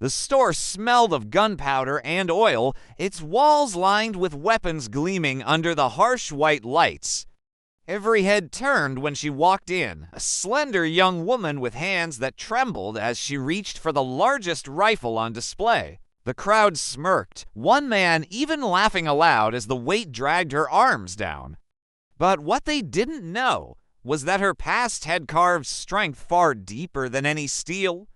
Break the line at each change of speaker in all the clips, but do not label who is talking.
The store smelled of gunpowder and oil, its walls lined with weapons gleaming under the harsh white lights. Every head turned when she walked in, a slender young woman with hands that trembled as she reached for the largest rifle on display. The crowd smirked, one man even laughing aloud as the weight dragged her arms down. But what they didn't know was that her past had carved strength far deeper than any steel.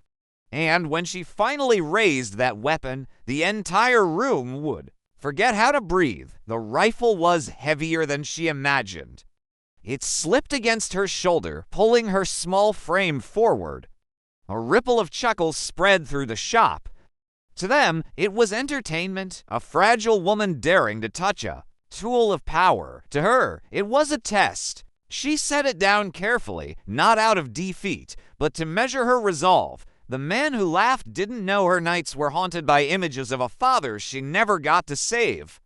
And when she finally raised that weapon, the entire room would forget how to breathe. The rifle was heavier than she imagined. It slipped against her shoulder, pulling her small frame forward. A ripple of chuckles spread through the shop. To them, it was entertainment, a fragile woman daring to touch a tool of power. To her, it was a test. She set it down carefully, not out of defeat, but to measure her resolve. The man who laughed didn't know her nights were haunted by images of a father she never got to save.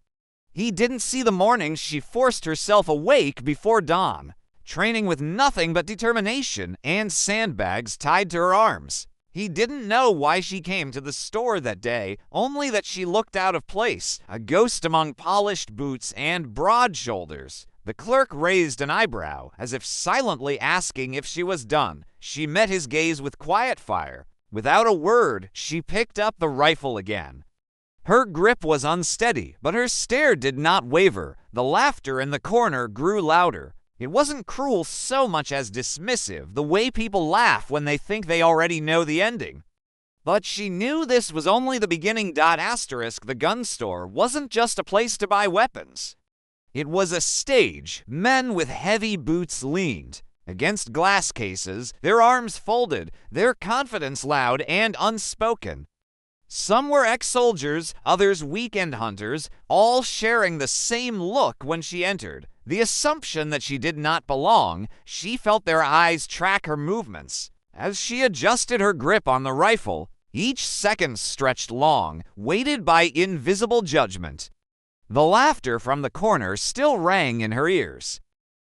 He didn't see the mornings she forced herself awake before dawn, training with nothing but determination and sandbags tied to her arms. He didn't know why she came to the store that day, only that she looked out of place, a ghost among polished boots and broad shoulders. The clerk raised an eyebrow, as if silently asking if she was done. She met his gaze with quiet fire. Without a word, she picked up the rifle again. Her grip was unsteady, but her stare did not waver. The laughter in the corner grew louder. It wasn't cruel so much as dismissive, the way people laugh when they think they already know the ending. But she knew this was only the beginning. The gun store wasn't just a place to buy weapons. It was a stage. Men with heavy boots leaned against glass cases, their arms folded, their confidence loud and unspoken. Some were ex-soldiers, others weekend hunters, all sharing the same look when she entered. The assumption that she did not belong, she felt their eyes track her movements. As she adjusted her grip on the rifle, each second stretched long, weighted by invisible judgment. The laughter from the corner still rang in her ears.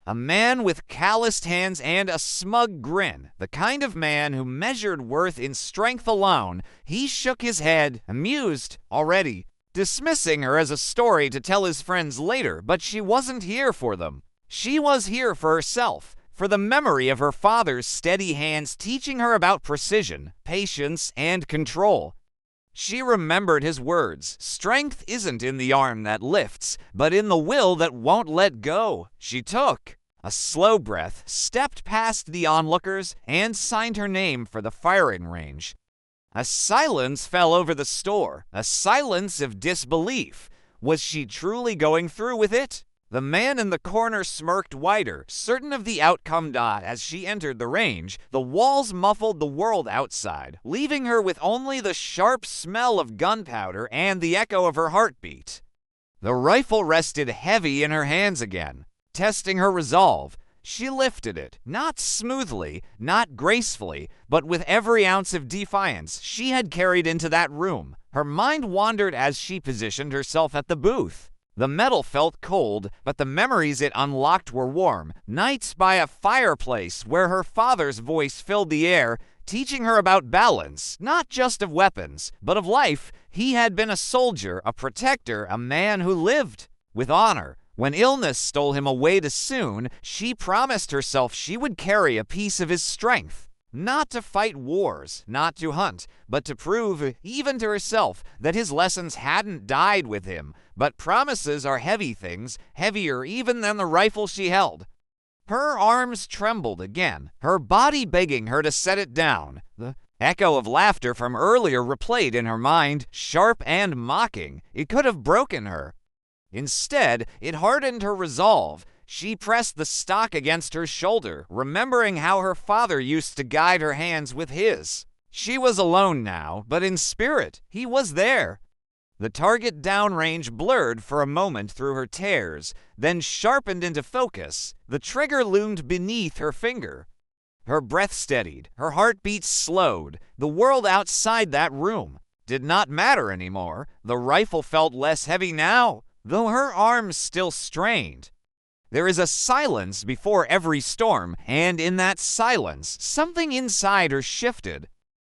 A man with calloused hands and a smug grin, the kind of man who measured worth in strength alone. He shook his head, amused already, dismissing her as a story to tell his friends later, but she wasn't here for them. She was here for herself, for the memory of her father's steady hands teaching her about precision, patience, and control. She remembered his words, "Strength isn't in the arm that lifts, but in the will that won't let go." She took a slow breath, stepped past the onlookers, and signed her name for the firing range. A silence fell over the store, a silence of disbelief. Was she truly going through with it? The man in the corner smirked wider, certain of the outcome. As she entered the range, the walls muffled the world outside, leaving her with only the sharp smell of gunpowder and the echo of her heartbeat. The rifle rested heavy in her hands again, testing her resolve. She lifted it, not smoothly, not gracefully, but with every ounce of defiance she had carried into that room. Her mind wandered as she positioned herself at the booth. The metal felt cold, but the memories it unlocked were warm. Nights by a fireplace where her father's voice filled the air, teaching her about balance, not just of weapons, but of life. He had been a soldier, a protector, a man who lived with honor. When illness stole him away too soon, she promised herself she would carry a piece of his strength. Not to fight wars, not to hunt, but to prove, even to herself, that his lessons hadn't died with him. But promises are heavy things, heavier even than the rifle she held. Her arms trembled again, her body begging her to set it down. The echo of laughter from earlier replayed in her mind, sharp and mocking. It could have broken her. Instead, it hardened her resolve. She pressed the stock against her shoulder, remembering how her father used to guide her hands with his. She was alone now, but in spirit, he was there. The target downrange blurred for a moment through her tears, then sharpened into focus. The trigger loomed beneath her finger. Her breath steadied, her heartbeat slowed. The world outside that room did not matter anymore. The rifle felt less heavy now, though her arms still strained. There is a silence before every storm, and in that silence, something inside her shifted.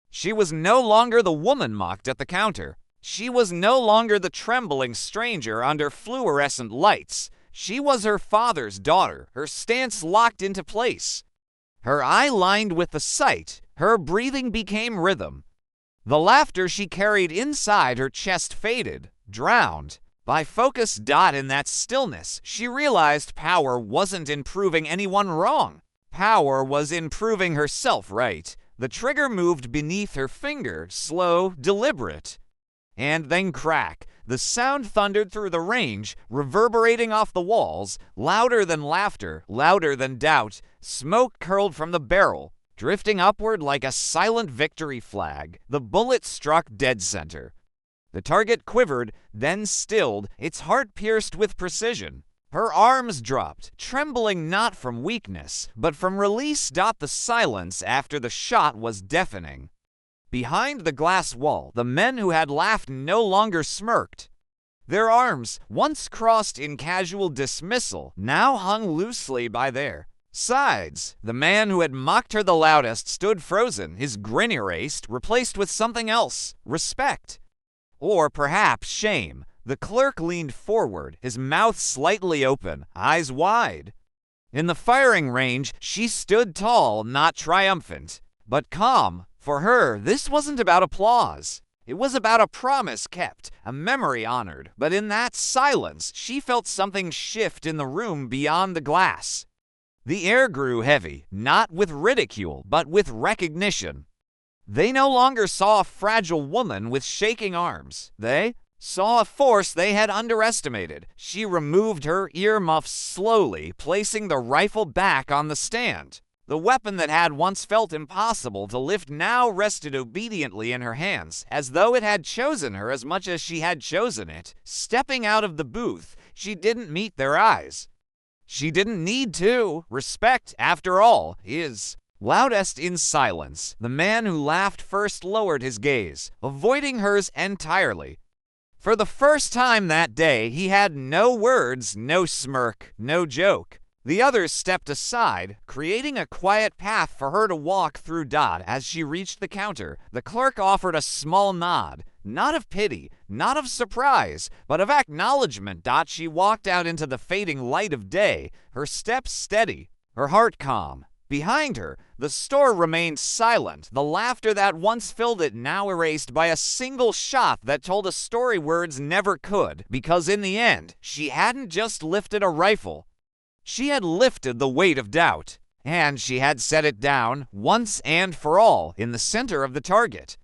She was no longer the woman mocked at the counter. She was no longer the trembling stranger under fluorescent lights. She was her father's daughter, her stance locked into place. Her eye lined with the sight, her breathing became rhythm. The laughter she carried inside her chest faded, drowned. By focus. In that stillness, she realized power wasn't in proving anyone wrong. Power was in proving herself right. The trigger moved beneath her finger, slow, deliberate. And then crack. The sound thundered through the range, reverberating off the walls, louder than laughter, louder than doubt. Smoke curled from the barrel, drifting upward like a silent victory flag. The bullet struck dead center. The target quivered, then stilled, its heart pierced with precision. Her arms dropped, trembling not from weakness, but from release. The silence after the shot was deafening. Behind the glass wall, the men who had laughed no longer smirked. Their arms, once crossed in casual dismissal, now hung loosely by their sides. The man who had mocked her the loudest stood frozen, his grin erased, replaced with something else: respect. Or perhaps shame. The clerk leaned forward, his mouth slightly open, eyes wide. In the firing range, she stood tall, not triumphant, but calm. For her, this wasn't about applause. It was about a promise kept, a memory honored. But in that silence, she felt something shift in the room beyond the glass. The air grew heavy, not with ridicule, but with recognition. They no longer saw a fragile woman with shaking arms. They saw a force they had underestimated. She removed her earmuffs slowly, placing the rifle back on the stand. The weapon that had once felt impossible to lift now rested obediently in her hands, as though it had chosen her as much as she had chosen it. Stepping out of the booth, she didn't meet their eyes. She didn't need to. Respect, after all, is loudest in silence. The man who laughed first lowered his gaze, avoiding hers entirely. For the first time that day, he had no words, no smirk, no joke. The others stepped aside, creating a quiet path for her to walk through. As she reached the counter, the clerk offered a small nod, not of pity, not of surprise, but of acknowledgement. She walked out into the fading light of day, her steps steady, her heart calm. Behind her, the store remained silent, the laughter that once filled it now erased by a single shot that told a story words never could, because in the end, she hadn't just lifted a rifle. She had lifted the weight of doubt, and she had set it down, once and for all, in the center of the target.